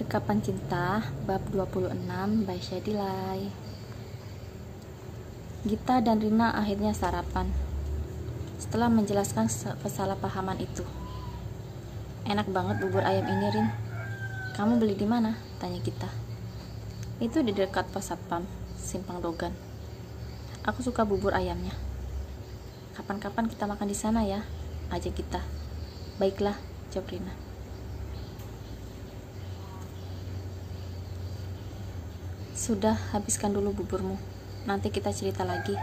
Dekapan Cinta, bab 26 by Shadilay. Gita dan Rina akhirnya sarapan. Setelah menjelaskan kesalahpahaman itu. Enak banget bubur ayam ini, Rin. Kamu beli di mana? Tanya Gita. Itu di dekat pos satpam, Simpang Dogan. Aku suka bubur ayamnya. Kapan-kapan kita makan di sana ya, ajak Gita. Baiklah, jawab Rina. Sudah, habiskan dulu buburmu. Nanti kita cerita lagi.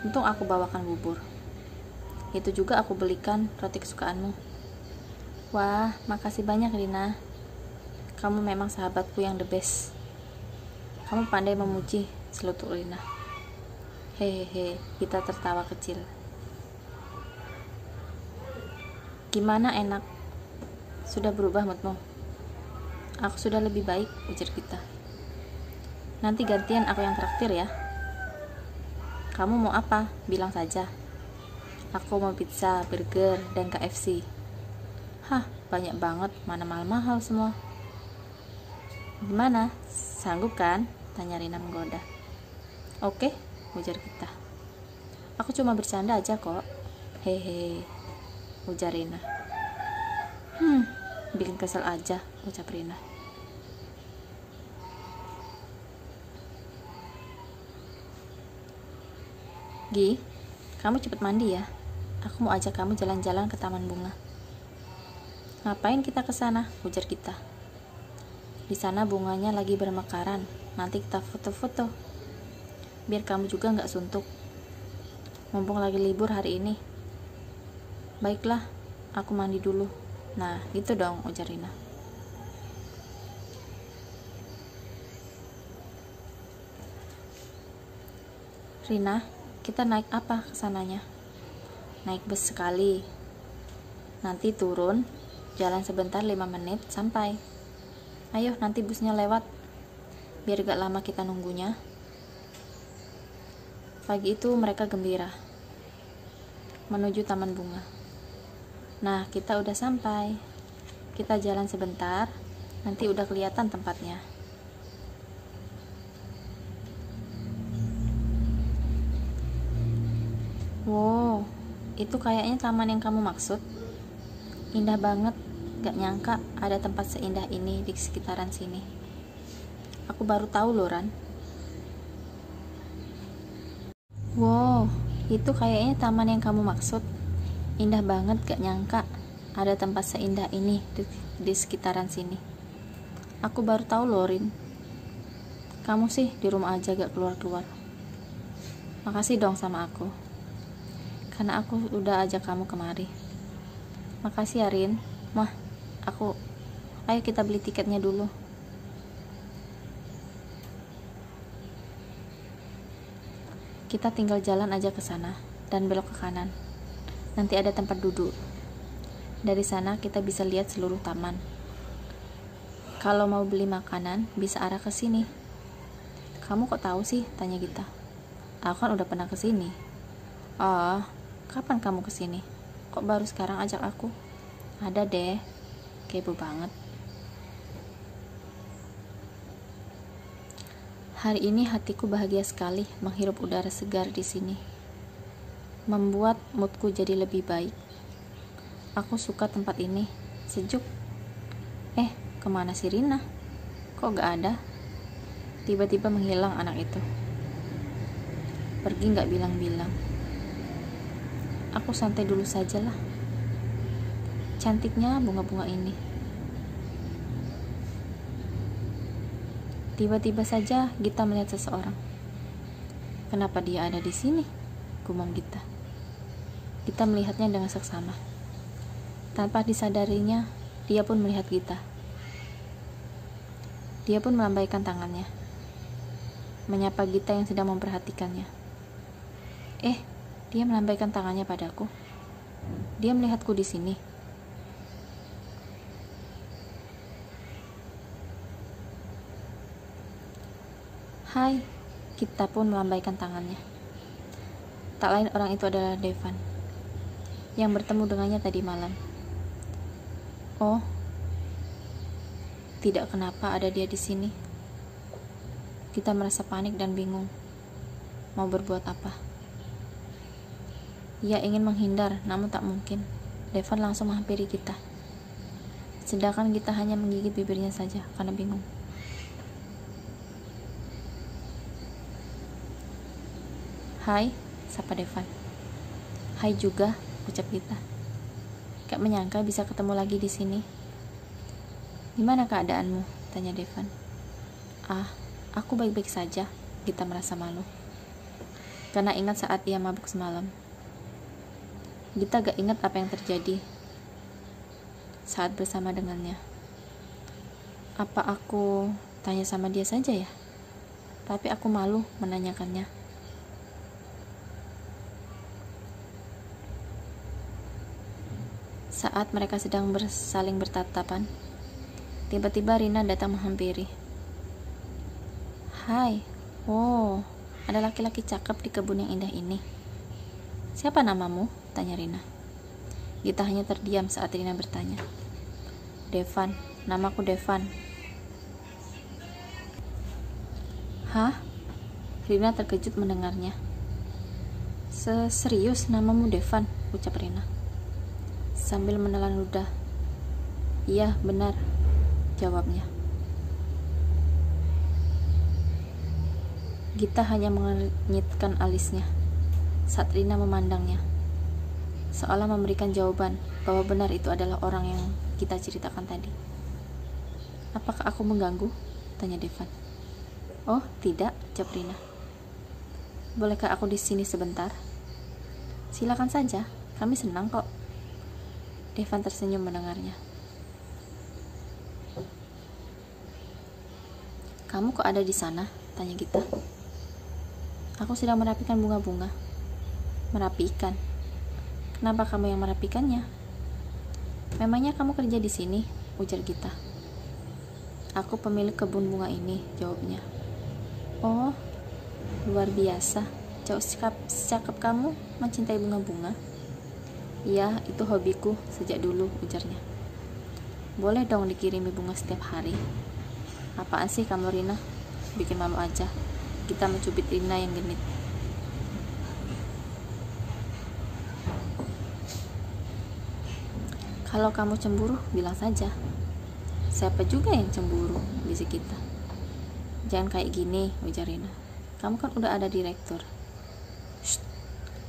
Untung aku bawakan bubur. Itu juga aku belikan roti kesukaanmu. Wah, makasih banyak Rina. Kamu memang sahabatku yang the best. Kamu pandai memuji, selutuk Rina. Hehehe, kita tertawa kecil. Gimana, enak? Sudah berubah moodmu? Aku sudah lebih baik, ujar kita. Nanti gantian aku yang traktir ya. Kamu mau apa? Bilang saja. Aku mau pizza, burger, dan KFC. Hah, banyak banget, mana mahal-mahal semua. Gimana? Sanggup kan? Tanya Rina menggoda. Oke, ujar kita. Aku cuma bercanda aja kok. Hehe, ujar Rina. Bikin kesel aja, ucap Rina. Gi, kamu cepet mandi ya. Aku mau ajak kamu jalan-jalan ke taman bunga. Ngapain kita ke sana? Ujar kita. Di sana bunganya lagi bermekaran. Nanti kita foto-foto. Biar kamu juga nggak suntuk. Mumpung lagi libur hari ini. Baiklah, aku mandi dulu. Nah, gitu dong, ujar Rina. Rina, kita naik apa kesananya? Naik bus sekali. Nanti turun, jalan sebentar 5 menit sampai. Ayo, nanti busnya lewat. Biar gak lama kita nunggunya. Pagi itu mereka gembira. Menuju taman bunga. Nah, kita udah sampai. Kita jalan sebentar, nanti udah kelihatan tempatnya. Wow, itu kayaknya taman yang kamu maksud. Indah banget, gak nyangka ada tempat seindah ini di sekitaran sini. Aku baru tahu loh, Ran. Wow, itu kayaknya taman yang kamu maksud. Indah banget, gak nyangka ada tempat seindah ini di sekitaran sini. Aku baru tahu loh, Rin. Kamu sih di rumah aja gak keluar-keluar. Makasih dong sama aku. Karena aku udah ajak kamu kemari. Makasih ya, Rin. Mah, ayo kita beli tiketnya dulu. Kita tinggal jalan aja ke sana dan belok ke kanan. Nanti ada tempat duduk. Dari sana kita bisa lihat seluruh taman. Kalau mau beli makanan, bisa arah ke sini. Kamu kok tahu sih? Tanya Gita. Aku kan udah pernah ke sini. Oh, kapan kamu kesini? Kok baru sekarang ajak aku? Ada deh, kepo banget. Hari ini hatiku bahagia sekali menghirup udara segar di sini. Membuat moodku jadi lebih baik. Aku suka tempat ini, sejuk. Kemana si Rina? Kok gak ada? Tiba-tiba menghilang anak itu. Pergi gak bilang-bilang. Aku santai dulu sajalah. Cantiknya bunga-bunga ini. Tiba-tiba saja Gita melihat seseorang. Kenapa dia ada di sini? Gumam Gita. Gita melihatnya dengan seksama. Tanpa disadarinya, dia pun melihat Gita. Dia pun melambaikan tangannya, menyapa Gita yang sedang memperhatikannya. Dia melambaikan tangannya padaku. Dia melihatku di sini. Hai, Gita pun melambaikan tangannya. Tak lain orang itu adalah Devan, yang bertemu dengannya tadi malam. Oh, tidak kenapa ada dia di sini. Kita merasa panik dan bingung. Mau berbuat apa? Ia ingin menghindar, namun tak mungkin. Devan langsung menghampiri kita. Sedangkan kita hanya menggigit bibirnya saja karena bingung. Hai, sapa Devan. Hai juga, ucap kita. Gak menyangka bisa ketemu lagi di sini. Gimana keadaanmu? Tanya Devan. Ah, aku baik-baik saja. Kita merasa malu. Karena ingat saat ia mabuk semalam. Kita gak ingat apa yang terjadi saat bersama dengannya. Apa aku tanya sama dia saja ya? Tapi aku malu menanyakannya. Saat mereka sedang saling bertatapan, tiba-tiba Rina datang menghampiri. Hai, wow, ada laki-laki cakep di kebun yang indah ini. Siapa namamu? Tanya Rina. Gita hanya terdiam saat Rina bertanya. Devan, namaku Devan. Hah? Rina terkejut mendengarnya. Serius namamu Devan? Ucap Rina sambil menelan ludah. Iya, benar, jawabnya. Gita hanya mengernyitkan alisnya saat Rina memandangnya, seolah memberikan jawaban bahwa benar itu adalah orang yang kita ceritakan tadi. Apakah aku mengganggu? Tanya Devan. Oh, tidak, jawab Rina. Bolehkah aku di sini sebentar? Silakan saja, kami senang kok. Devan tersenyum mendengarnya. Kamu kok ada di sana? Tanya Gita. Aku sedang merapikan bunga-bunga. Merapikan? Kenapa kamu yang merapikannya? Memangnya kamu kerja di sini? Ujar Gita. Aku pemilik kebun bunga ini, jawabnya. Oh, luar biasa. Jauh secakap kamu mencintai bunga-bunga. Iya, itu hobiku sejak dulu, ujarnya. Boleh dong dikirimi bunga setiap hari. Apaan sih kamu, Rina? Bikin malu aja. Kita mencubit Rina yang genit. Kalau kamu cemburu, bilang saja. Siapa juga yang cemburu, bisik kita. Jangan kayak gini, ujar Rina. Kamu kan udah ada direktur. Shh,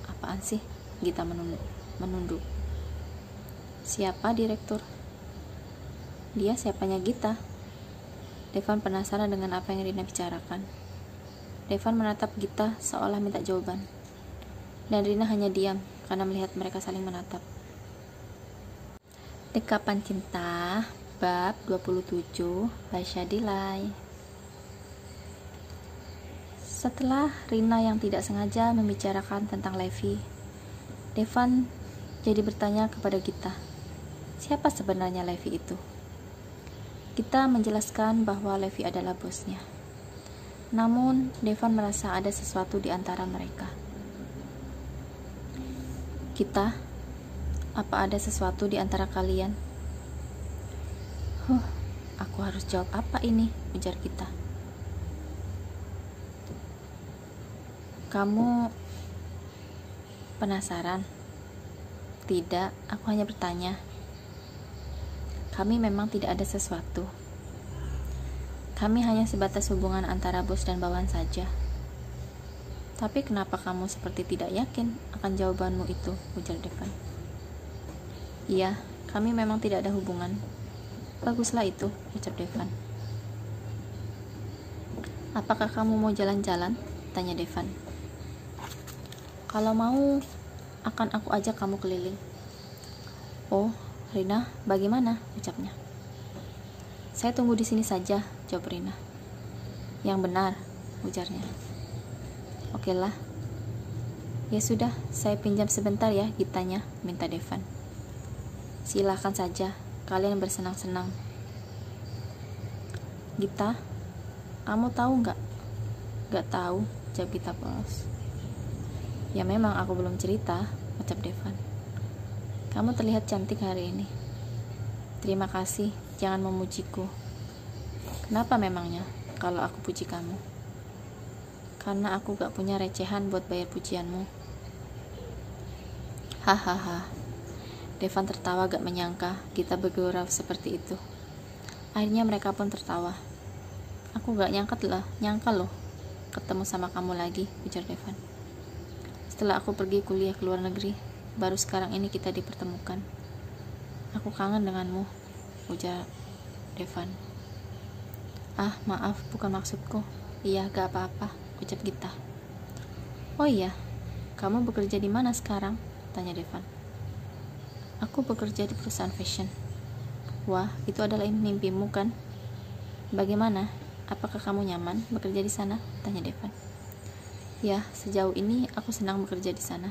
apaan sih? Gita menunduk. Siapa direktur? Dia siapanya Gita. Devan penasaran dengan apa yang Rina bicarakan. Devan menatap Gita seolah minta jawaban. Dan Rina hanya diam karena melihat mereka saling menatap. Dekapan Cinta bab 27 Basya Dilay. Setelah Rina yang tidak sengaja membicarakan tentang Levi, Devan jadi bertanya kepada Gita, siapa sebenarnya Levi itu? Gita menjelaskan bahwa Levi adalah bosnya. Namun, Devan merasa ada sesuatu di antara mereka. Gita, apa ada sesuatu di antara kalian? Aku harus jawab apa ini? Ujar Gita. Kamu penasaran? Tidak, aku hanya bertanya. Kami memang tidak ada sesuatu. Kami hanya sebatas hubungan antara bos dan bawahan saja. Tapi kenapa kamu seperti tidak yakin akan jawabanmu itu? Ujar Devan. Iya, kami memang tidak ada hubungan. Baguslah itu, ucap Devan. Apakah kamu mau jalan-jalan? Tanya Devan. Kalau mau, akan aku ajak kamu keliling. Oh, Rina, bagaimana? Ucapnya. Saya tunggu di sini saja, jawab Rina. Yang benar, ujarnya. Oke lah. Ya sudah, saya pinjam sebentar ya Gitanya, minta Devan. Silakan saja, kalian bersenang-senang. Gita, kamu tahu nggak? Nggak tahu, jawab Gita polos. Ya memang aku belum cerita, ucap Devan. Kamu terlihat cantik hari ini. Terima kasih, jangan memujiku. Kenapa memangnya kalau aku puji kamu? Karena aku gak punya recehan buat bayar pujianmu. Hahaha. Devan tertawa gak menyangka kita bergurau seperti itu. Akhirnya mereka pun tertawa. Aku gak nyangka loh ketemu sama kamu lagi, ujar Devan. Setelah aku pergi kuliah ke luar negeri, baru sekarang ini kita dipertemukan. Aku kangen denganmu, ujar Devan. Ah, maaf, bukan maksudku. Iya, gak apa-apa, ucap Gita. Oh iya, kamu bekerja di mana sekarang? Tanya Devan. Aku bekerja di perusahaan fashion. Wah, itu adalah mimpimu kan? Bagaimana? Apakah kamu nyaman bekerja di sana? Tanya Devan. Ya, sejauh ini aku senang bekerja di sana.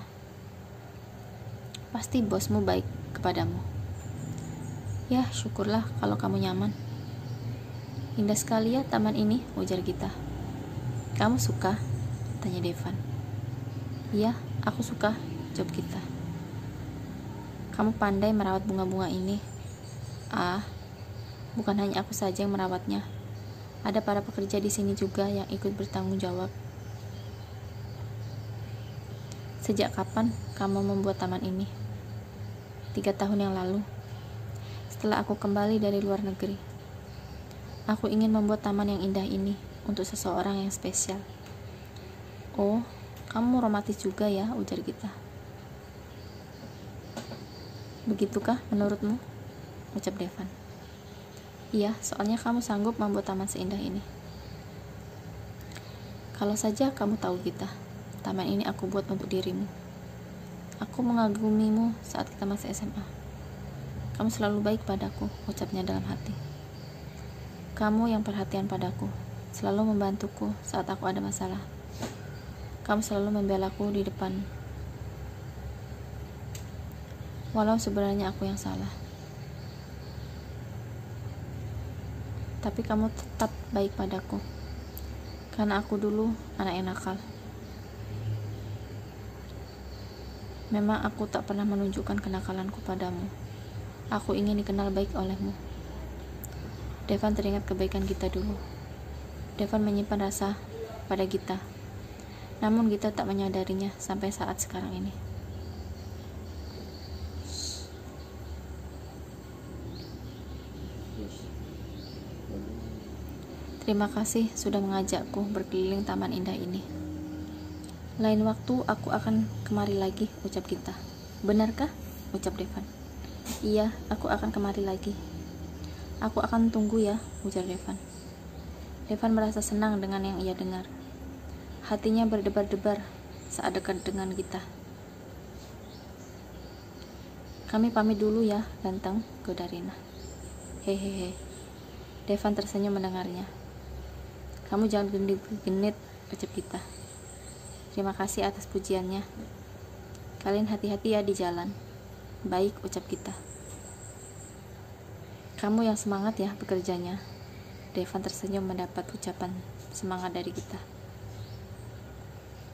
Pasti bosmu baik kepadamu. Ya, syukurlah kalau kamu nyaman. Indah sekali ya taman ini, ujar Gita. Kamu suka? Tanya Devan. Iya, aku suka, jawab Gita. Kamu pandai merawat bunga-bunga ini. Ah, bukan hanya aku saja yang merawatnya. Ada para pekerja di sini juga yang ikut bertanggung jawab. Sejak kapan kamu membuat taman ini? 3 tahun yang lalu, setelah aku kembali dari luar negeri. Aku ingin membuat taman yang indah ini untuk seseorang yang spesial. Oh, kamu romantis juga ya, ujar Gita. Begitukah menurutmu? Ucap Devan. Iya, soalnya kamu sanggup membuat taman seindah ini. Kalau saja kamu tahu, Gita, taman ini aku buat untuk dirimu. Aku mengagumimu saat kita masih SMA. Kamu selalu baik padaku, ucapnya dalam hati. Kamu yang perhatian padaku, selalu membantuku saat aku ada masalah. Kamu selalu membelaku di depan. Walau sebenarnya aku yang salah. Tapi kamu tetap baik padaku. Karena aku dulu anak yang nakal. Memang aku tak pernah menunjukkan kenakalanku padamu. Aku ingin dikenal baik olehmu. Devan teringat kebaikan Gita dulu. Devan menyimpan rasa pada Gita. Namun Gita tak menyadarinya sampai saat sekarang ini. Terima kasih sudah mengajakku berkeliling taman indah ini. Lain waktu aku akan kemari lagi, ucap Gita. Benarkah? Ucap Devan. Iya, aku akan kemari lagi. Aku akan tunggu ya, ujar Devan. Devan merasa senang dengan yang ia dengar. Hatinya berdebar-debar saat dekat dengan Gita. Kami pamit dulu ya, ganteng, goda Rina. Hehehe. Devan tersenyum mendengarnya. Kamu jangan genit-genit, ucap Gita. Terima kasih atas pujiannya. Kalian hati-hati ya di jalan. Baik, ucap Gita. Kamu yang semangat ya bekerjanya. Devan tersenyum mendapat ucapan semangat dari Gita.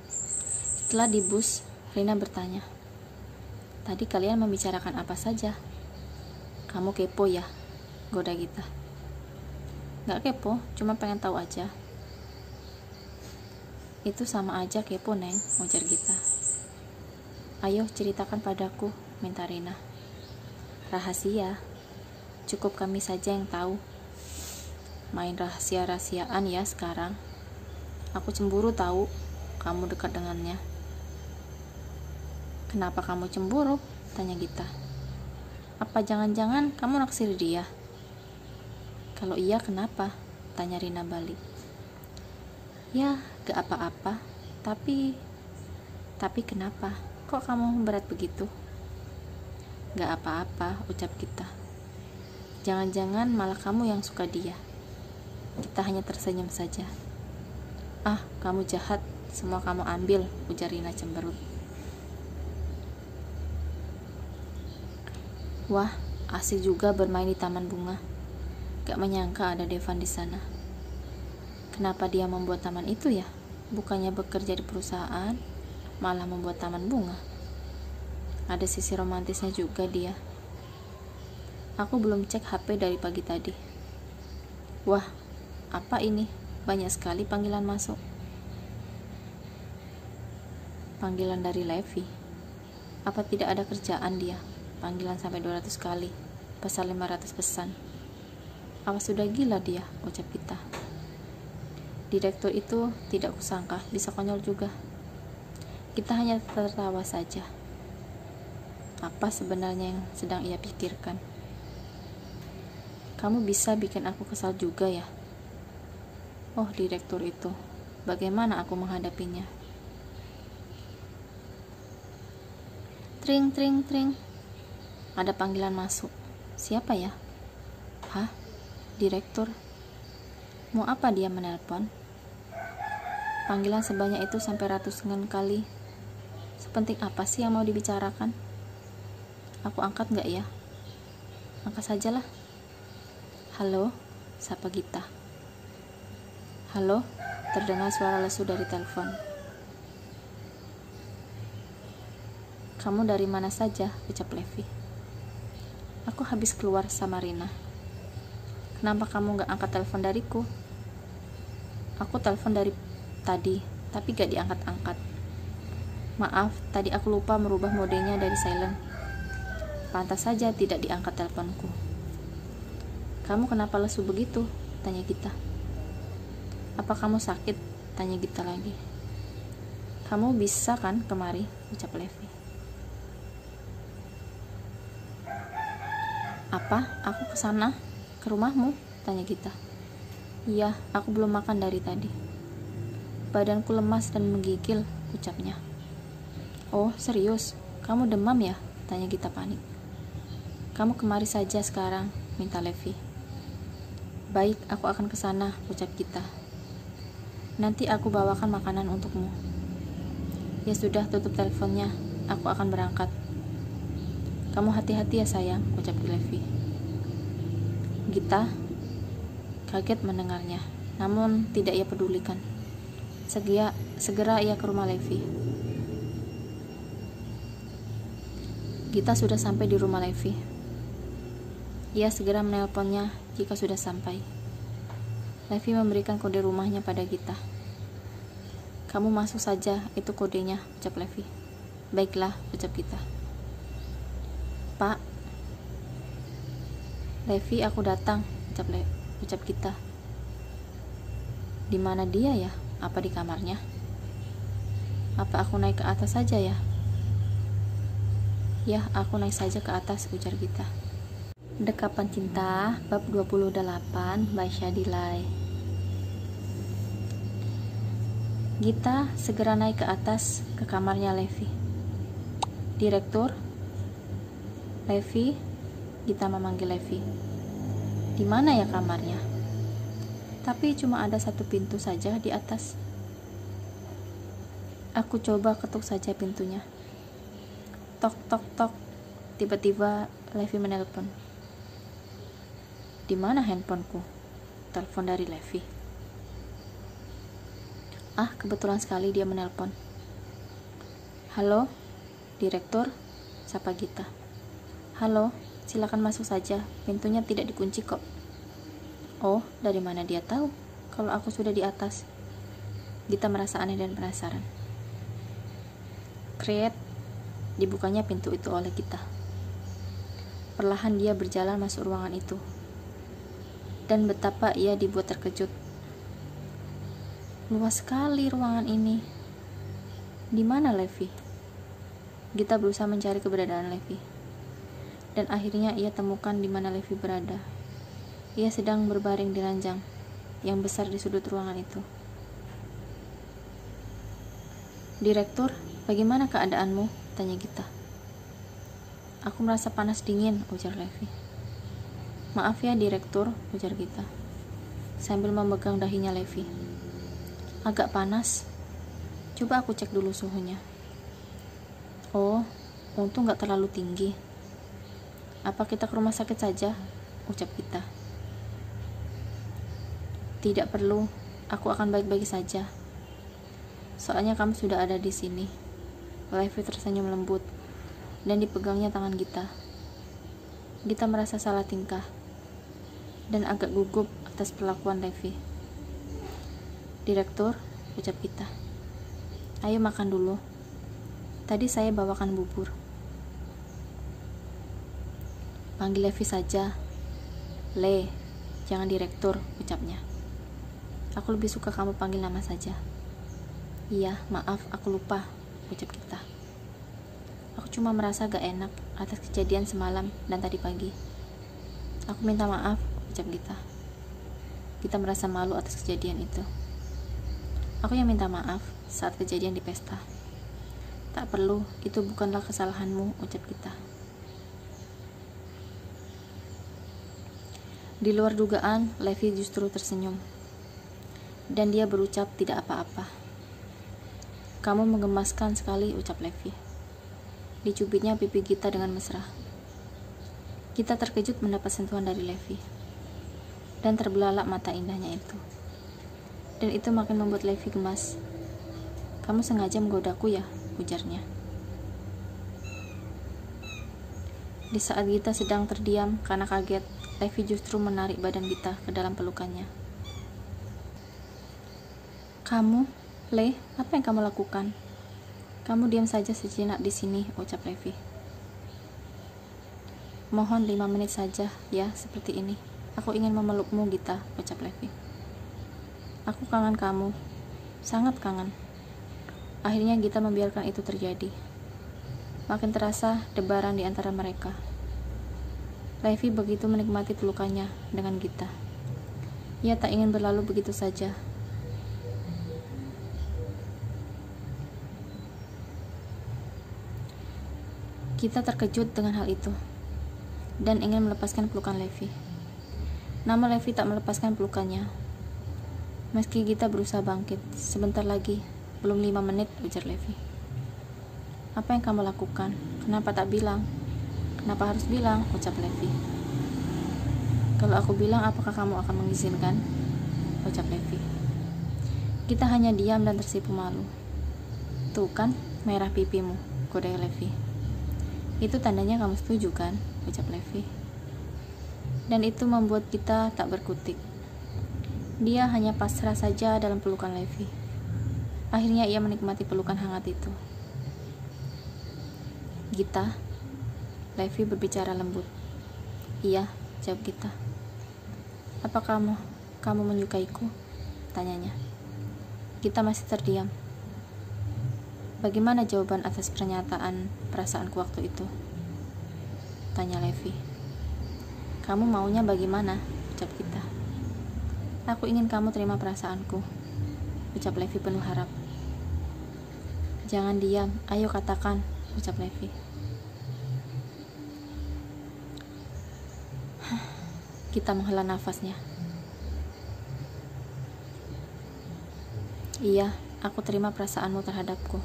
Setelah di bus, Rina bertanya, tadi kalian membicarakan apa saja? Kamu kepo ya? Goda Gita. Gak kepo, cuma pengen tahu aja. Itu sama aja kepo, Neng, ujar Gita. Ayo ceritakan padaku, minta Rina. Rahasia, cukup kami saja yang tahu. Main rahasia-rahasiaan ya sekarang. Aku cemburu tahu kamu dekat dengannya. Kenapa kamu cemburu? Tanya Gita. Apa jangan-jangan kamu naksir dia? Kalau iya kenapa? Tanya Rina balik. Ya, gak apa-apa. Tapi kenapa? Kok kamu berat begitu? Gak apa-apa, ucap Gita. Jangan-jangan malah kamu yang suka dia. Kita hanya tersenyum saja. Ah, kamu jahat. Semua kamu ambil, ujar Rina cemberut. Wah, asik juga bermain di taman bunga. Gak menyangka ada Devan di sana. Kenapa dia membuat taman itu ya? Bukannya bekerja di perusahaan, malah membuat taman bunga. Ada sisi romantisnya juga dia. Aku belum cek HP dari pagi tadi. Wah, Apa ini? Banyak sekali panggilan masuk. Panggilan dari Levi. Apa tidak ada kerjaan dia? Panggilan sampai 200 kali. Pesan 500 pesan. Apa sudah gila dia? Ucap kita. Direktur itu tidak kusangka bisa konyol juga. Kita hanya tertawa saja. Apa sebenarnya yang sedang ia pikirkan? Kamu bisa bikin aku kesal juga ya? Oh, direktur itu. Bagaimana aku menghadapinya? Tring, tring, tring. Ada panggilan masuk. Siapa ya? Hah? Direktur? Mau apa dia menelpon? Panggilan sebanyak itu sampai ratusan kali. Sepenting apa sih yang mau dibicarakan? Aku angkat nggak ya? Angkat sajalah. Halo? Sapa Gita. Halo? Terdengar suara lesu dari telepon. Kamu dari mana saja? Ucap Levi. Aku habis keluar sama Rina. Kenapa kamu gak angkat telepon dariku? Aku telepon dari tadi, tapi gak diangkat-angkat. Maaf, tadi aku lupa merubah modenya dari silent. Pantas saja tidak diangkat teleponku. Kamu kenapa lesu begitu? Tanya Gita. Apa kamu sakit? Tanya Gita lagi. Kamu bisa kan kemari? Ucap Levi. Apa? Aku kesana? Ke rumahmu? Tanya Gita. Iya, aku belum makan dari tadi. Badanku lemas dan menggigil, ucapnya. Oh, serius? Kamu demam ya? Tanya Gita panik. Kamu kemari saja sekarang, minta Levi. Baik, aku akan kesana, ucap Gita. Nanti aku bawakan makanan untukmu. Ya sudah, tutup teleponnya. Aku akan berangkat. Kamu hati-hati ya sayang, ucap Levi. Gita kaget mendengarnya, namun tidak ia pedulikan. Segera ia ke rumah Levi. Gita sudah sampai di rumah Levi. Ia segera menelponnya jika sudah sampai. Levi memberikan kode rumahnya pada Gita. Kamu masuk saja, itu kodenya, ucap Levi. Baiklah, ucap Gita. Pak, Levi, aku datang, ucap Gita. Di mana dia ya? Apa di kamarnya? Apa aku naik ke atas saja ya? Ya, aku naik saja ke atas, ujar Gita. Dekapan Cinta, bab 28, by Shadilay. Gita segera naik ke atas, ke kamarnya Levi. Direktur? Levi? Gita memanggil Levi. Di mana ya kamarnya? Tapi cuma ada satu pintu saja di atas. Aku coba ketuk saja pintunya. Tok, tok, tok. Tiba-tiba Levi menelpon. Di mana handphoneku? Telepon dari Levi. Ah, kebetulan sekali dia menelpon. Halo, direktur, sapa Gita. Halo, silakan masuk saja. Pintunya tidak dikunci kok. Oh, dari mana dia tahu kalau aku sudah di atas? Gita merasa aneh dan penasaran. Kreat, dibukanya pintu itu oleh Gita. Perlahan dia berjalan masuk ruangan itu. Dan betapa ia dibuat terkejut. Luas sekali ruangan ini. Di mana Levi? Gita berusaha mencari keberadaan Levi. Dan akhirnya ia temukan di mana Levi berada. Ia sedang berbaring di ranjang yang besar di sudut ruangan itu. Direktur, bagaimana keadaanmu? Tanya Gita. Aku merasa panas dingin, ujar Levi. Maaf ya direktur, ujar Gita sambil memegang dahinya Levi. Agak panas. Coba aku cek dulu suhunya. Oh, untung gak terlalu tinggi. Apa kita ke rumah sakit saja? Ucap Gita. Tidak perlu, aku akan baik-baik saja. Soalnya kamu sudah ada di sini. Levi tersenyum lembut dan dipegangnya tangan Gita. Gita merasa salah tingkah dan agak gugup atas perlakuan Levi. Direktur, ucap Gita. Ayo makan dulu. Tadi saya bawakan bubur. Panggil Levi saja. Le, jangan direktur, ucapnya. Aku lebih suka kamu panggil nama saja. Iya, maaf, aku lupa, ucap Gita. Aku cuma merasa gak enak atas kejadian semalam dan tadi pagi. Aku minta maaf, ucap Gita. Gita merasa malu atas kejadian itu. Aku yang minta maaf saat kejadian di pesta. Tak perlu, itu bukanlah kesalahanmu, ucap Gita. Di luar dugaan, Levi justru tersenyum. Dan dia berucap tidak apa-apa. Kamu menggemaskan sekali, ucap Levi. Dicubitnya pipi Gita dengan mesra. Gita terkejut mendapat sentuhan dari Levi. Dan terbelalak mata indahnya itu. Dan itu makin membuat Levi gemas. Kamu sengaja menggodaku ya, ujarnya. Di saat Gita sedang terdiam karena kaget, Levi justru menarik badan Gita ke dalam pelukannya. Kamu, Le, apa yang kamu lakukan? Kamu diam saja sejenak di sini, ucap Levi. Mohon 5 menit saja, ya, seperti ini. Aku ingin memelukmu, Gita, ucap Levi. Aku kangen kamu, sangat kangen. Akhirnya Gita membiarkan itu terjadi. Makin terasa debaran di antara mereka. Levi begitu menikmati pelukannya dengan Gita. Ia tak ingin berlalu begitu saja. Gita terkejut dengan hal itu dan ingin melepaskan pelukan Levi. Namun Levi tak melepaskan pelukannya. Meski Gita berusaha bangkit, sebentar lagi, belum 5 menit, ujar Levi. Apa yang kamu lakukan? Kenapa tak bilang? Kenapa harus bilang? Ucap Levi. Kalau aku bilang, apakah kamu akan mengizinkan? Ucap Levi. Gita hanya diam dan tersipu malu. Tuh kan, merah pipimu, goda Levi. Itu tandanya kamu setuju kan? Ucap Levi. Dan itu membuat Gita tak berkutik. Dia hanya pasrah saja dalam pelukan Levi. Akhirnya ia menikmati pelukan hangat itu. Gita, Levi berbicara lembut. Iya, jawab Gita. Apa kamu menyukaiku? Tanyanya. Gita masih terdiam. Bagaimana jawaban atas pernyataan perasaanku waktu itu? Tanya Levi. Kamu maunya bagaimana? Ucap Gita. Aku ingin kamu terima perasaanku, ucap Levi penuh harap. Jangan diam, ayo katakan, ucap Levi. Gita menghela nafasnya. Iya, aku terima perasaanmu terhadapku,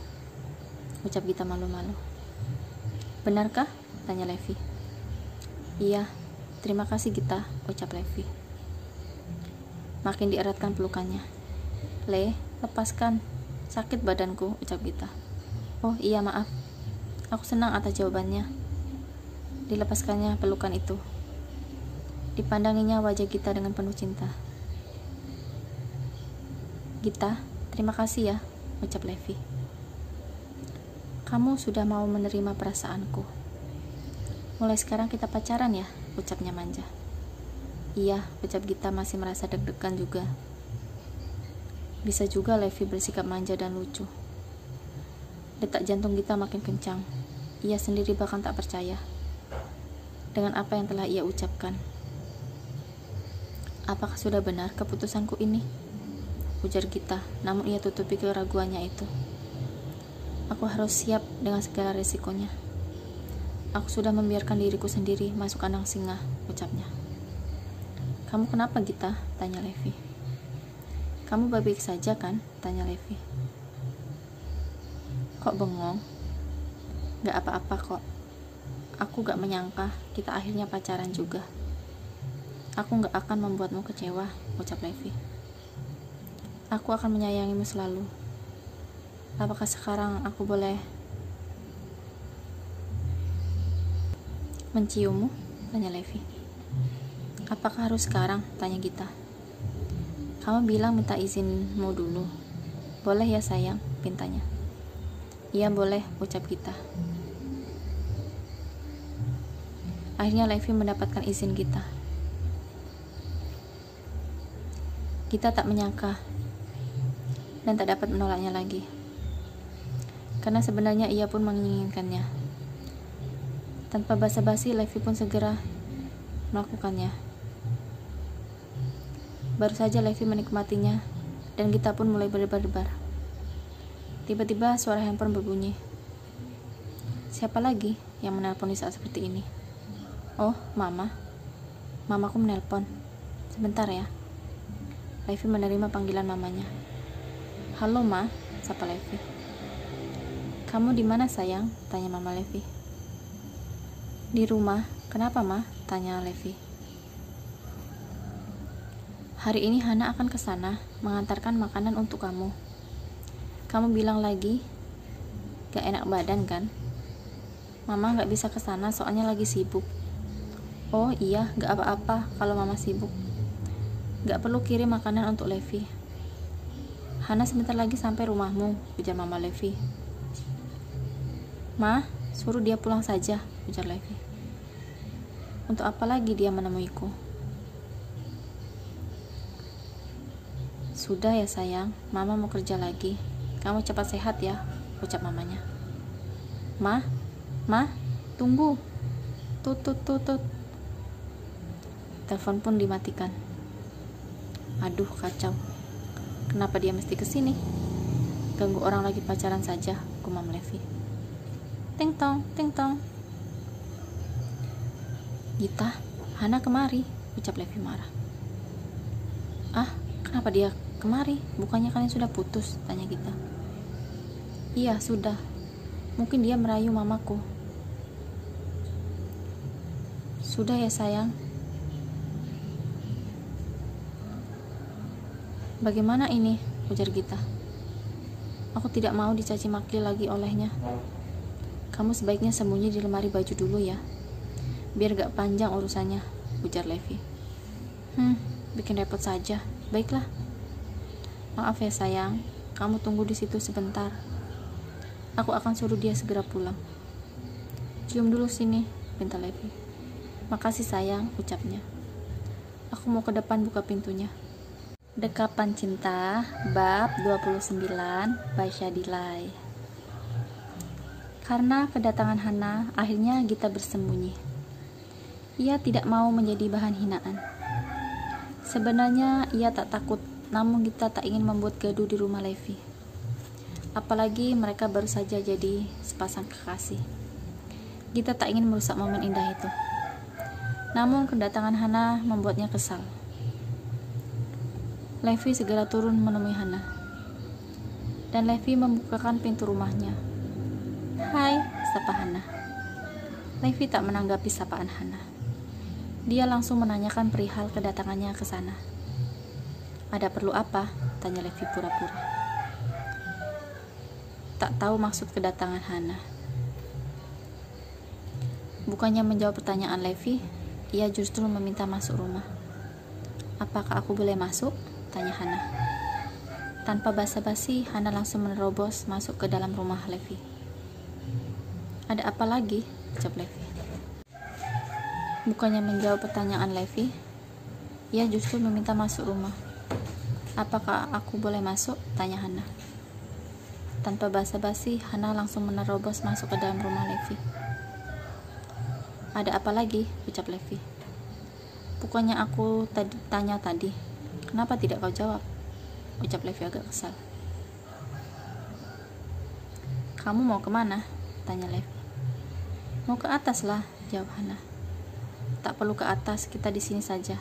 ucap Gita malu-malu. Benarkah? Tanya Levi. Iya, terima kasih Gita, ucap Levi. Makin dieratkan pelukannya. Le, lepaskan, sakit badanku, ucap Gita. Oh iya, maaf. Aku senang atas jawabannya. Dilepaskannya pelukan itu. Dipandanginya wajah Gita dengan penuh cinta. Gita, terima kasih ya, ucap Levi. Kamu sudah mau menerima perasaanku. Mulai sekarang kita pacaran ya, ucapnya manja. Iya, ucap Gita masih merasa deg-degan juga. Bisa juga Levi bersikap manja dan lucu. Detak jantung Gita makin kencang. Ia sendiri bahkan tak percaya dengan apa yang telah ia ucapkan. Apakah sudah benar keputusanku ini? Ujar Gita, namun ia tutupi keraguannya itu. Aku harus siap dengan segala resikonya. Aku sudah membiarkan diriku sendiri masuk kandang singa, ucapnya. Kamu kenapa Gita? Tanya Levi. Kamu baik-baik saja kan? Tanya Levi. Kok bengong? Gak apa-apa kok. Aku gak menyangka kita akhirnya pacaran juga. Aku gak akan membuatmu kecewa, ucap Levi. Aku akan menyayangimu selalu. Apakah sekarang aku boleh menciummu? Tanya Levi. Apakah harus sekarang? Tanya Gita. Kamu bilang minta izinmu dulu. Boleh ya sayang, pintanya. Iya boleh, ucap kita. Akhirnya Levi mendapatkan izin kita. Kita tak menyangka dan tak dapat menolaknya lagi. Karena sebenarnya ia pun menginginkannya. Tanpa basa-basi, Levi pun segera melakukannya. Baru saja Levi menikmatinya, dan kita pun mulai berdebar-debar. Tiba-tiba suara handphone berbunyi. Siapa lagi yang menelpon di saat seperti ini? Oh, Mama. Mamaku menelpon. Sebentar ya. Levi menerima panggilan mamanya. Halo, Ma, sapa Levi. Kamu di mana, sayang? Tanya Mama Levi. Di rumah. Kenapa, Ma? Tanya Levi. Hari ini Hana akan ke sana mengantarkan makanan untuk kamu. Kamu bilang lagi gak enak badan kan? Mama gak bisa ke sana soalnya lagi sibuk. Oh iya, gak apa-apa kalau Mama sibuk. Gak perlu kirim makanan untuk Levi. Hana sebentar lagi sampai rumahmu, ujar Mama Levi. Ma, suruh dia pulang saja, ujar Levi. Untuk apa lagi dia menemuiku? Sudah ya sayang, Mama mau kerja lagi. Kamu cepat sehat ya, ucap mamanya. Ma, tunggu. Tut. Telepon pun dimatikan. Aduh, kacau. Kenapa dia mesti kesini? Ganggu orang lagi pacaran saja, gumam Levi. Ting tong. Gita, Hana kemari, ucap Levi marah. Ah, kenapa dia kemari? Bukannya kalian sudah putus? Tanya Gita. Iya, sudah. Mungkin dia merayu mamaku. Sudah ya sayang. Bagaimana ini? Ujar Gita. Aku tidak mau dicaci maki lagi olehnya. Kamu sebaiknya sembunyi di lemari baju dulu ya. Biar gak panjang urusannya, ujar Levi. Bikin repot saja. Baiklah. Maaf ya sayang, kamu tunggu di situ sebentar. Aku akan suruh dia segera pulang. Cium dulu sini, pinta Levi. Makasih sayang, ucapnya. Aku mau ke depan buka pintunya. Dekapan Cinta, bab 29, by Shadilay. Karena kedatangan Hana, akhirnya Gita bersembunyi. Ia tidak mau menjadi bahan hinaan. Sebenarnya ia tak takut, namun Gita tak ingin membuat gaduh di rumah Levi. Apalagi mereka baru saja jadi sepasang kekasih. Gita tak ingin merusak momen indah itu. Namun kedatangan Hana membuatnya kesal. Levi segera turun menemui Hana. Dan Levi membukakan pintu rumahnya. Hai, sapa Hana. Levi tak menanggapi sapaan Hana. Dia langsung menanyakan perihal kedatangannya ke sana. Ada perlu apa? Tanya Levi pura-pura. Tak tahu maksud kedatangan Hana. Bukannya menjawab pertanyaan Levi, ia justru meminta masuk rumah. Apakah aku boleh masuk? Tanya Hana. Tanpa basa-basi, Hana langsung menerobos masuk ke dalam rumah Levi. Ada apa lagi? Ucap Levi. Bukannya menjawab pertanyaan Levi, ia justru meminta masuk rumah. Apakah aku boleh masuk? Tanya Hana. Tanpa basa-basi, Hana langsung menerobos masuk ke dalam rumah Levi. Ada apa lagi? Ucap Levi. Bukannya aku tanya tadi, kenapa tidak kau jawab? Ucap Levi agak kesal. Kamu mau kemana? Tanya Levi. Mau ke atas lah, jawab Hana. Tak perlu ke atas, kita di sini saja.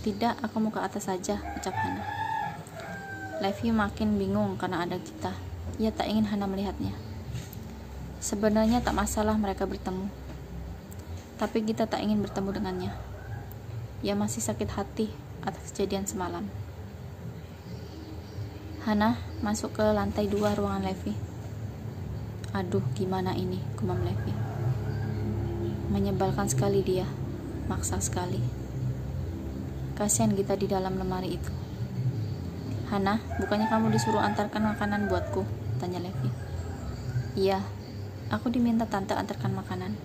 Tidak, aku mau ke atas saja, ucap Hana. Levi makin bingung karena ada Gita. Ia tak ingin Hana melihatnya. Sebenarnya tak masalah mereka bertemu. Tapi Gita tak ingin bertemu dengannya. Ia masih sakit hati atas kejadian semalam. Hana masuk ke lantai 2 ruangan Levi. Aduh, gimana ini? Gumam Levi. Menyebalkan sekali dia. Maksa sekali. Kasihan Gita di dalam lemari itu. Hana, bukannya kamu disuruh antarkan makanan buatku? Tanya Levi. Iya, aku diminta tante antarkan makanan.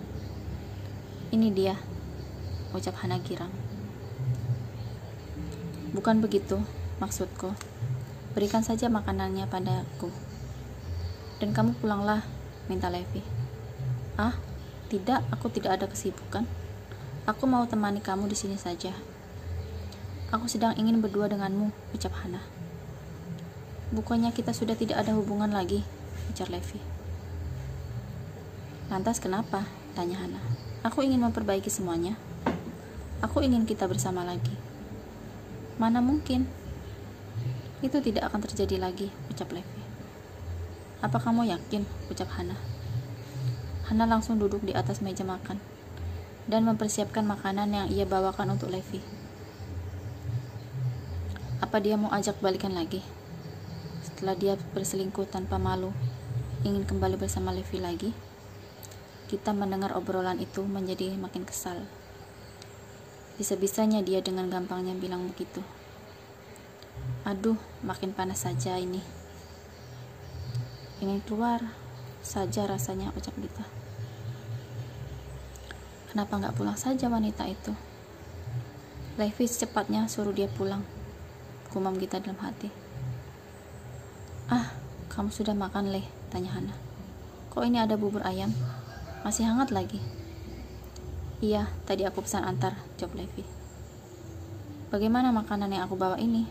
Ini dia, ucap Hana girang. Bukan begitu, maksudku. Berikan saja makanannya padaku. Dan kamu pulanglah, minta Levi. Ah, tidak, aku tidak ada kesibukan. Aku mau temani kamu di sini saja. Aku sedang ingin berdua denganmu, ucap Hana. Bukannya kita sudah tidak ada hubungan lagi, ujar Levi. Lantas kenapa? Tanya Hana. Aku ingin memperbaiki semuanya. Aku ingin kita bersama lagi. Mana mungkin? Itu tidak akan terjadi lagi, ucap Levi. Apa kamu yakin? Ucap Hana. Hana langsung duduk di atas meja makan dan mempersiapkan makanan yang ia bawakan untuk Levi. Apa dia mau ajak balikan lagi? Setelah dia berselingkuh tanpa malu, ingin kembali bersama Levi lagi? Kita mendengar obrolan itu menjadi makin kesal. Bisa-bisanya dia dengan gampangnya bilang begitu. Aduh, makin panas saja ini. Ingin keluar saja rasanya, ucap Gita. Kenapa nggak pulang saja wanita itu? Levi secepatnya suruh dia pulang, gumam Gita dalam hati. Ah, kamu sudah makan, Leh? Tanya Hana. Kok ini ada bubur ayam? Masih hangat lagi? Iya, tadi aku pesan antar, jawab Levi. Bagaimana makanan yang aku bawa ini?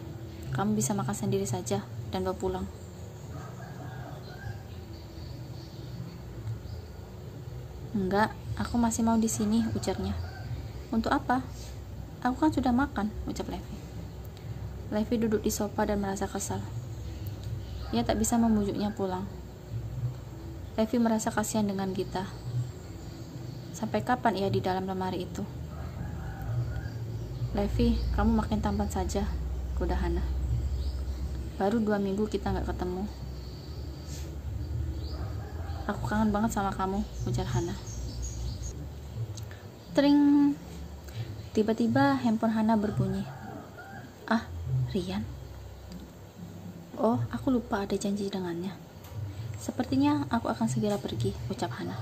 Kamu bisa makan sendiri saja dan bawa pulang. Enggak, aku masih mau di sini, ujarnya. Untuk apa? Aku kan sudah makan, ucap Levi. Levi duduk di sofa dan merasa kesal. Ia tak bisa membujuknya pulang. Levi merasa kasihan dengan Gita. Sampai kapan ia di dalam lemari itu? Levi, kamu makin tampan saja, kuda Hana. Baru 2 minggu kita gak ketemu. Aku kangen banget sama kamu, ujar Hana. Tring. Tiba-tiba handphone Hana berbunyi. Ah, Rian. Oh, aku lupa ada janji dengannya. Sepertinya aku akan segera pergi, ucap Hana.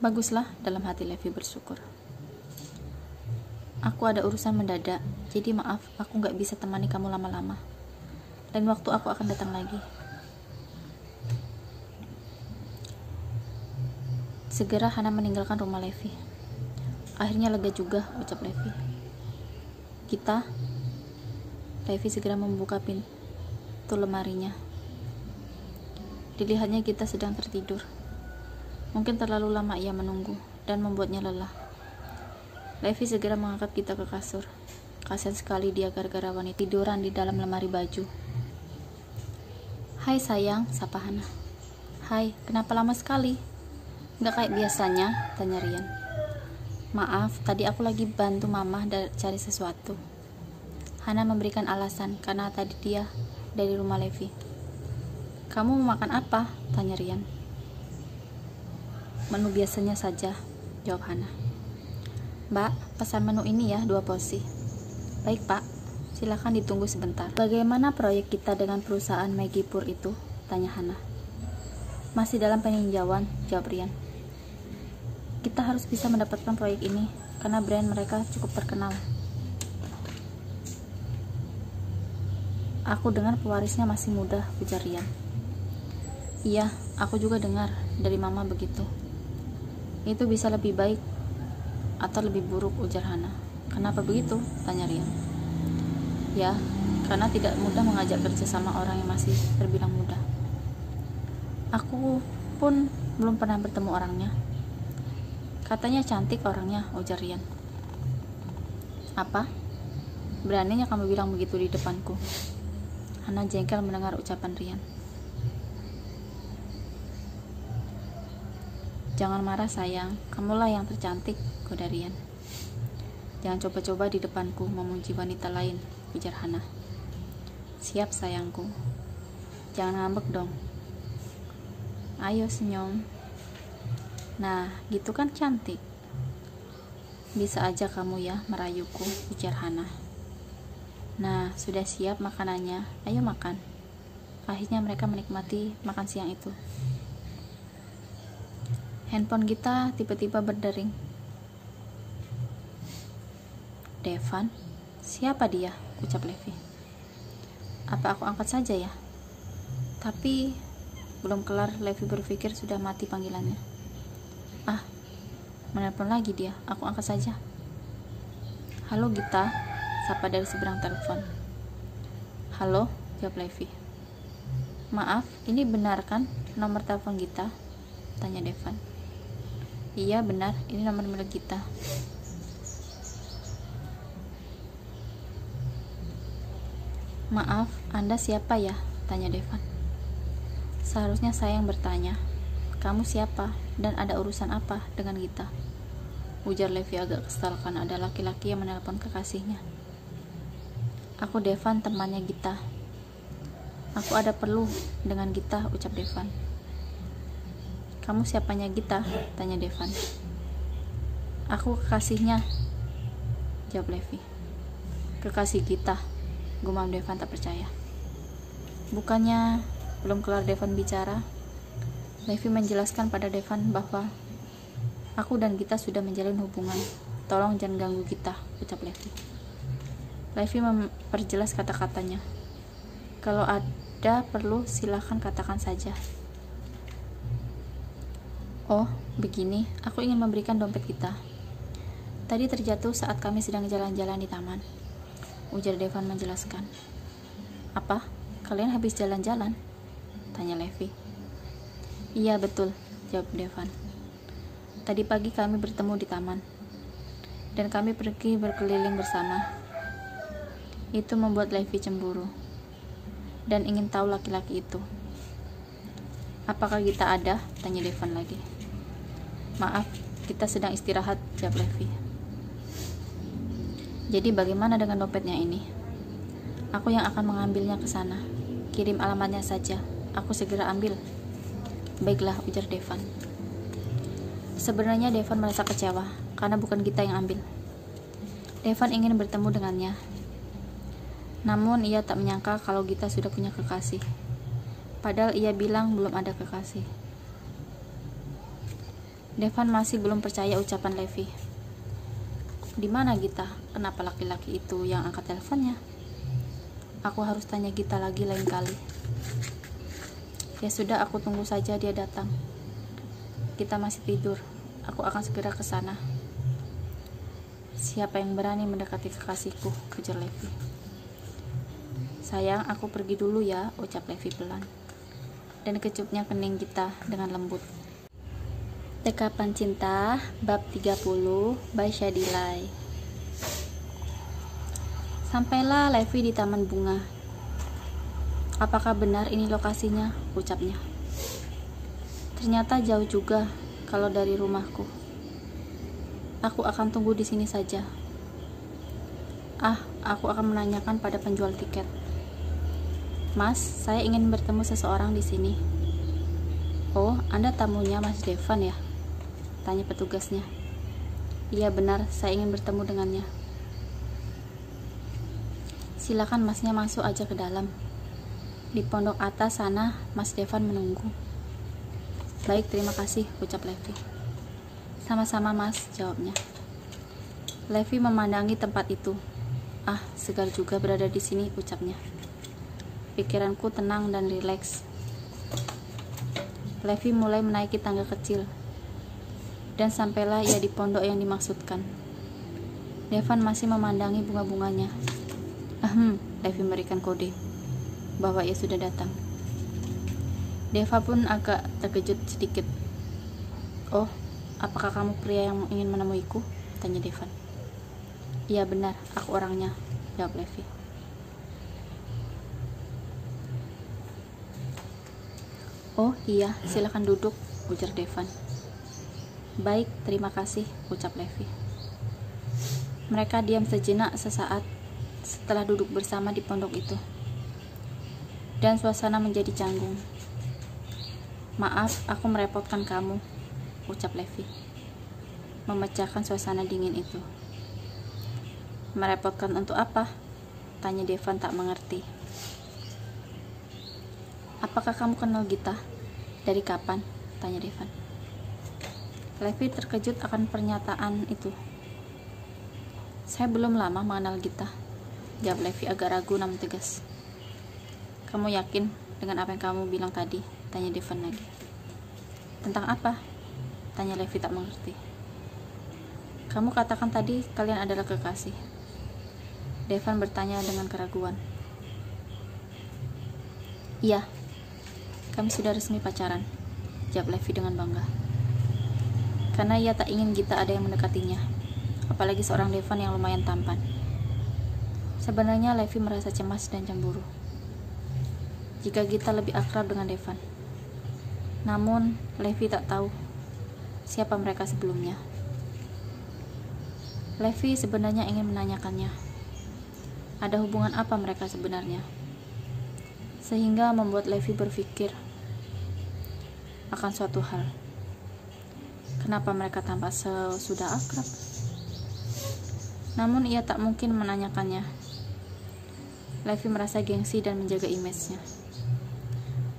Baguslah, dalam hati Levi bersyukur. Aku ada urusan mendadak, jadi maaf aku gak bisa temani kamu lama-lama. Dan waktu aku akan datang lagi. Segera Hana meninggalkan rumah Levi. Akhirnya lega juga, ucap Levi. Kita? Levi segera membuka pintu lemarinya. Dilihatnya kita sedang tertidur. Mungkin terlalu lama ia menunggu dan membuatnya lelah. Levi segera mengangkat kita ke kasur. Kasihan sekali dia gara-gara wanita tiduran di dalam lemari baju. Hai sayang, sapa Hana. Hai, kenapa lama sekali? Gak kayak biasanya, tanya Rian. Maaf, tadi aku lagi bantu mama cari sesuatu. Hana memberikan alasan karena tadi dia dari rumah Levi. Kamu mau makan apa? Tanya Rian. Menu biasanya saja, jawab Hana. Mbak, pesan menu ini ya, 2 porsi. Baik pak, silakan ditunggu sebentar. Bagaimana proyek kita dengan perusahaan Megipur itu? Tanya Hana. Masih dalam peninjauan, jawab Rian. Kita harus bisa mendapatkan proyek ini karena brand mereka cukup terkenal. Aku dengar pewarisnya masih muda, ujar Rian. Iya, aku juga dengar dari mama begitu. Itu bisa lebih baik atau lebih buruk, ujar Hana. Kenapa begitu? Tanya Rian. Ya, karena tidak mudah mengajak kerja sama orang yang masih terbilang muda. Aku pun belum pernah bertemu orangnya. Katanya cantik orangnya, ujar Rian. Apa? Beraninya kamu bilang begitu di depanku? Hana jengkel mendengar ucapan Rian. Jangan marah sayang, kamulah yang tercantik, goda Rian. Jangan coba-coba di depanku memuji wanita lain, ujar Hana. Siap sayangku. Jangan ngambek dong. Ayo senyum. Nah, gitu kan cantik. Bisa aja kamu ya merayuku, ujar Hana. Nah, sudah siap makanannya, ayo makan. Akhirnya mereka menikmati makan siang itu. Handphone Gita tiba-tiba berdering. Devan? Siapa dia? Ucap Levi. Apa aku angkat saja ya? Tapi belum kelar Levi berpikir sudah mati panggilannya. Ah, menelpon lagi dia. Aku angkat saja. Halo Gita, sapa dari seberang telepon. Halo, jawab Levi. Maaf, ini benar kan nomor telepon Gita? Tanya Devan. Iya benar, ini nomor milik Gita. Maaf, Anda siapa ya? Tanya Devan. Seharusnya saya yang bertanya. Kamu siapa? Dan ada urusan apa dengan Gita? Ujar Levi agak kesal karena ada laki-laki yang menelpon kekasihnya. Aku Devan, temannya Gita. Aku ada perlu dengan Gita, ucap Devan. Kamu siapanya Gita? Tanya Devan. Aku kekasihnya, jawab Levi. Kekasih Gita, gumam Devan tak percaya. Bukannya belum kelar Devan bicara, Levi menjelaskan pada Devan bahwa aku dan Gita sudah menjalin hubungan. Tolong jangan ganggu Gita, ucap Levi. Levi memperjelas kata-katanya. Kalau ada perlu silahkan katakan saja. Oh, begini, aku ingin memberikan dompet Gita. Tadi terjatuh saat kami sedang jalan-jalan di taman, ujar Devan menjelaskan. Apa? Kalian habis jalan-jalan? Tanya Levi. Iya betul, jawab Devan. Tadi pagi kami bertemu di taman, dan kami pergi berkeliling bersama. Itu membuat Levi cemburu, dan ingin tahu laki-laki itu. Apakah Gita ada? Tanya Devan lagi. Maaf, kita sedang istirahat, jawab Levi. Jadi bagaimana dengan dompetnya ini? Aku yang akan mengambilnya ke sana. Kirim alamatnya saja, aku segera ambil. Baiklah, ujar Devan. Sebenarnya Devan merasa kecewa karena bukan Gita yang ambil. Devan ingin bertemu dengannya. Namun ia tak menyangka kalau Gita sudah punya kekasih. Padahal ia bilang belum ada kekasih. Devan masih belum percaya ucapan Levi. Di mana Gita? Kenapa laki-laki itu yang angkat teleponnya? Aku harus tanya Gita lagi lain kali. Ya sudah, aku tunggu saja dia datang. Gita masih tidur. Aku akan segera ke sana. Siapa yang berani mendekati kekasihku? Ujar Levi. Sayang, aku pergi dulu ya, ucap Levi pelan. Dan kecupnya kening Gita dengan lembut. Dekapan Cinta, bab 30, by Shadilay. Sampailah Levi di taman bunga. Apakah benar ini lokasinya? Ucapnya. Ternyata jauh juga kalau dari rumahku. Aku akan tunggu di sini saja. Aku akan menanyakan pada penjual tiket. Mas, saya ingin bertemu seseorang di sini. Oh, Anda tamunya Mas Devan ya? Tanya petugasnya. Iya benar, saya ingin bertemu dengannya. Silakan masnya masuk aja ke dalam. Di pondok atas sana, Mas Devan menunggu. Baik, terima kasih, ucap Levi. Sama-sama mas, jawabnya. Levi memandangi tempat itu. Segar juga berada di sini, ucapnya. Pikiranku tenang dan rileks. Levi mulai menaiki tangga kecil. Dan sampailah ia di pondok yang dimaksudkan. Devan masih memandangi bunga-bunganya. Levi memberikan kode bahwa ia sudah datang. Deva pun agak terkejut sedikit. Oh, apakah kamu pria yang ingin menemuiku? Tanya Devan. Iya benar, aku orangnya, jawab Levi. Oh iya, silakan duduk, ujar Devan. Baik, terima kasih, ucap Levi. Mereka diam sejenak sesaat setelah duduk bersama di pondok itu. Dan suasana menjadi canggung. Maaf, aku merepotkan kamu, ucap Levi. Memecahkan suasana dingin itu. Merepotkan untuk apa? Tanya Devan tak mengerti. Apakah kamu kenal Gita? Dari kapan? Tanya Devan. Levi terkejut akan pernyataan itu. Saya belum lama mengenal Gita, jawab Levi agak ragu namun tegas. Kamu yakin dengan apa yang kamu bilang tadi? Tanya Devan lagi. Tentang apa? Tanya Levi tak mengerti. Kamu katakan tadi kalian adalah kekasih. Devan bertanya dengan keraguan. Iya, kami sudah resmi pacaran, jawab Levi dengan bangga. Karena ia tak ingin Gita ada yang mendekatinya, apalagi seorang Devan yang lumayan tampan. Sebenarnya Levi merasa cemas dan cemburu jika Gita lebih akrab dengan Devan. Namun Levi tak tahu siapa mereka sebelumnya. Levi sebenarnya ingin menanyakannya, ada hubungan apa mereka sebenarnya, sehingga membuat Levi berpikir akan suatu hal. Kenapa mereka tampak sudah akrab? Namun ia tak mungkin menanyakannya. Levi merasa gengsi dan menjaga image-nya.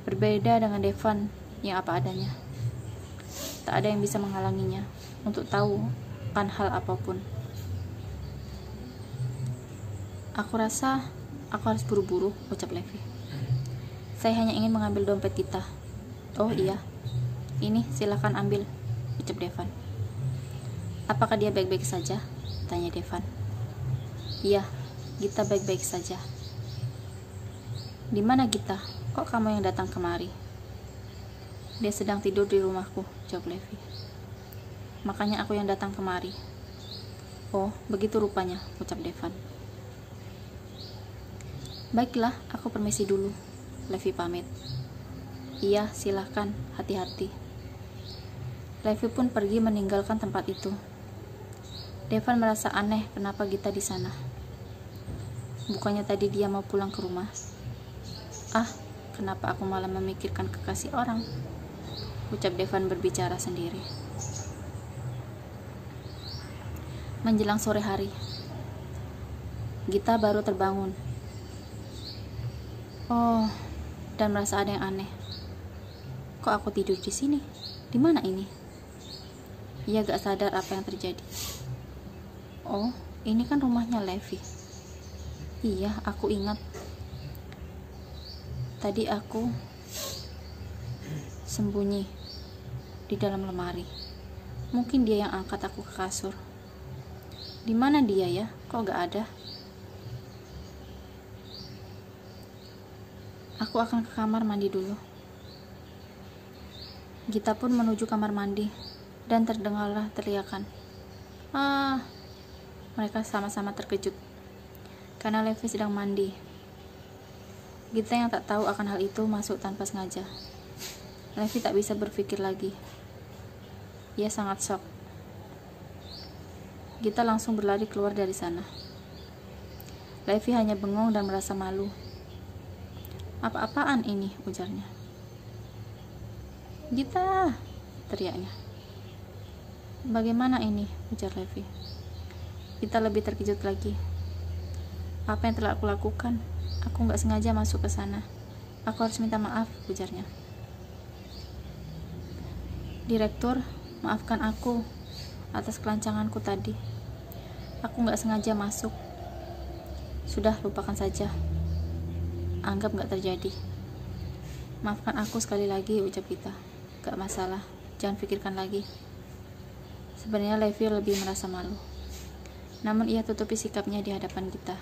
Berbeda dengan Devan yang apa adanya. Tak ada yang bisa menghalanginya untuk tahu akan hal apapun. Aku rasa aku harus buru-buru, ucap Levi. Saya hanya ingin mengambil dompet kita. Oh iya, ini silakan ambil, ucap Devan. Apakah dia baik-baik saja? Tanya Devan. Iya, Gita baik-baik saja. Di mana Gita? Kok kamu yang datang kemari? Dia sedang tidur di rumahku, jawab Levi. Makanya aku yang datang kemari. Oh, begitu rupanya, ucap Devan. Baiklah, aku permisi dulu, Levi pamit. Iya, silahkan, hati-hati. Levi pun pergi meninggalkan tempat itu. Devan merasa aneh kenapa Gita di sana. Bukannya tadi dia mau pulang ke rumah. Ah, kenapa aku malah memikirkan kekasih orang? Ucap Devan berbicara sendiri. Menjelang sore hari, Gita baru terbangun. Oh, dan merasa ada yang aneh. Kok aku tidur di sini? Di mana ini? Ia gak sadar apa yang terjadi. Oh, ini kan rumahnya Levi. Iya, aku ingat. Tadi aku sembunyi di dalam lemari. Mungkin dia yang angkat aku ke kasur. Di mana dia ya? Kok gak ada? Aku akan ke kamar mandi dulu. Gita pun menuju kamar mandi dan terdengarlah teriakan. Ah, mereka sama-sama terkejut karena Levi sedang mandi. Gita yang tak tahu akan hal itu masuk tanpa sengaja. Levi tak bisa berpikir lagi. Ia sangat shock. Gita langsung berlari keluar dari sana. Levi hanya bengong dan merasa malu. Apa-apaan ini, ujarnya. Gita, teriaknya. Bagaimana ini, ujar Levi. Gita lebih terkejut lagi. Apa yang telah aku lakukan? Aku gak sengaja masuk ke sana. Aku harus minta maaf, ujarnya. Direktur, maafkan aku atas kelancanganku tadi. Aku gak sengaja masuk. Sudah, lupakan saja. Anggap gak terjadi. Maafkan aku sekali lagi, ucap Gita. Gak masalah, jangan pikirkan lagi. Sebenarnya Levi lebih merasa malu. Namun ia tutupi sikapnya di hadapan Gita.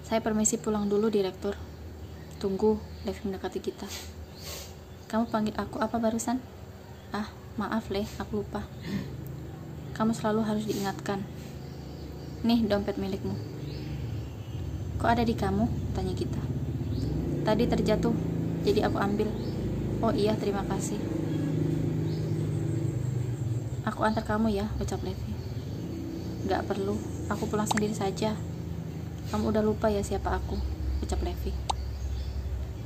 Saya permisi pulang dulu, Direktur. Tunggu, Levi mendekati Gita. Kamu panggil aku apa barusan? Ah, maaf Le, aku lupa. Kamu selalu harus diingatkan. Nih dompet milikmu. Kok ada di kamu? Tanya Gita. Tadi terjatuh, jadi aku ambil. Oh iya, terima kasih. Aku antar kamu ya, ucap Levi. Gak perlu, aku pulang sendiri saja. Kamu udah lupa ya siapa aku, ucap Levi.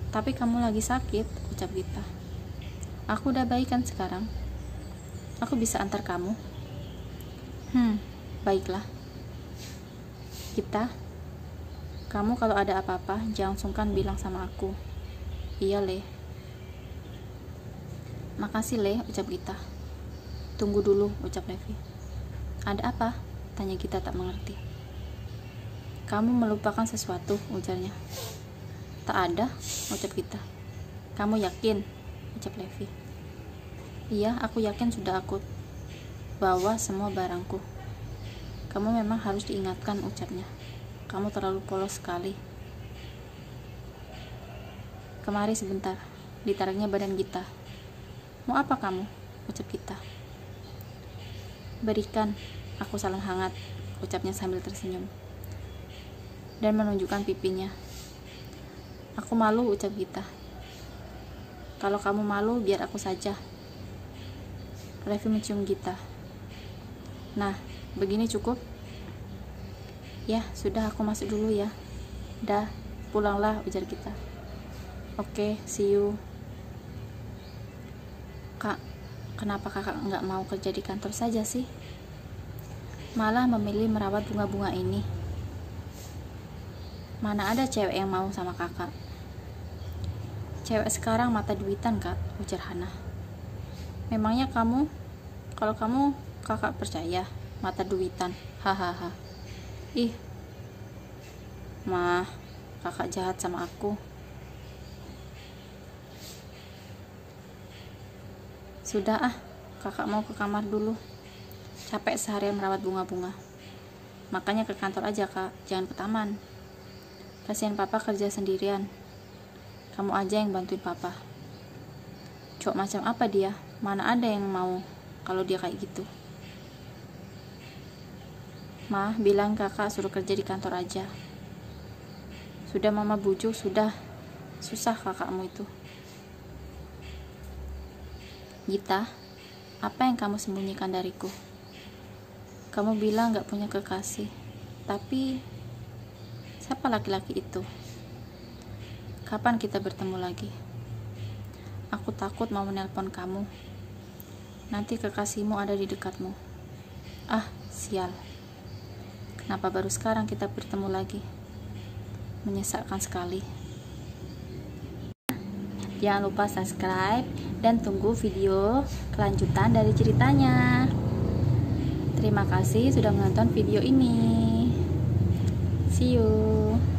Tapi kamu lagi sakit, ucap Gita. Aku udah baik kan sekarang. Aku bisa antar kamu. Baiklah. Kita, kamu kalau ada apa-apa jangan sungkan bilang sama aku. Iya, Le. Makasih, Le, ucap Gita. Tunggu dulu, ucap Levi. Ada apa? Tanya Gita tak mengerti. Kamu melupakan sesuatu, ujarnya. Tak ada, ucap Gita. Kamu yakin? Ucap Levi. Iya, aku yakin sudah aku bawa semua barangku. Kamu memang harus diingatkan, ucapnya. Kamu terlalu polos sekali. Kemari sebentar, ditariknya badan Gita. Mau apa kamu? Ucap Gita. Berikan, aku salam hangat, ucapnya sambil tersenyum. Dan menunjukkan pipinya. Aku malu, ucap Gita. Kalau kamu malu, biar aku saja. Levi mencium Gita. Nah, begini cukup? Ya, sudah aku masuk dulu ya. Dah, pulanglah, ujar Gita. Oke, see you. Kak, kenapa kakak nggak mau kerja di kantor saja sih? Malah memilih merawat bunga-bunga ini. Mana ada cewek yang mau sama kakak? Cewek sekarang mata duitan, Kak, ujar Hana. Memangnya kamu, kalau kamu kakak percaya mata duitan? Hahaha. Ih, mah, kakak jahat sama aku. Sudah kakak mau ke kamar dulu. Capek seharian merawat bunga-bunga. Makanya ke kantor aja, Kak, jangan ke taman. Kasihan papa kerja sendirian. Kamu aja yang bantuin papa. Cok macam apa dia? Mana ada yang mau kalau dia kayak gitu. Mah, bilang kakak suruh kerja di kantor aja. Sudah mama bujuk, sudah. Susah kakakmu itu. Gita, apa yang kamu sembunyikan dariku? Kamu bilang gak punya kekasih. Tapi, siapa laki-laki itu? Kapan kita bertemu lagi? Aku takut mau menelpon kamu. Nanti kekasihmu ada di dekatmu. Ah, sial. Kenapa baru sekarang kita bertemu lagi? Menyesakkan sekali. Jangan lupa subscribe dan tunggu video kelanjutan dari ceritanya. Terima kasih sudah menonton video ini. See you.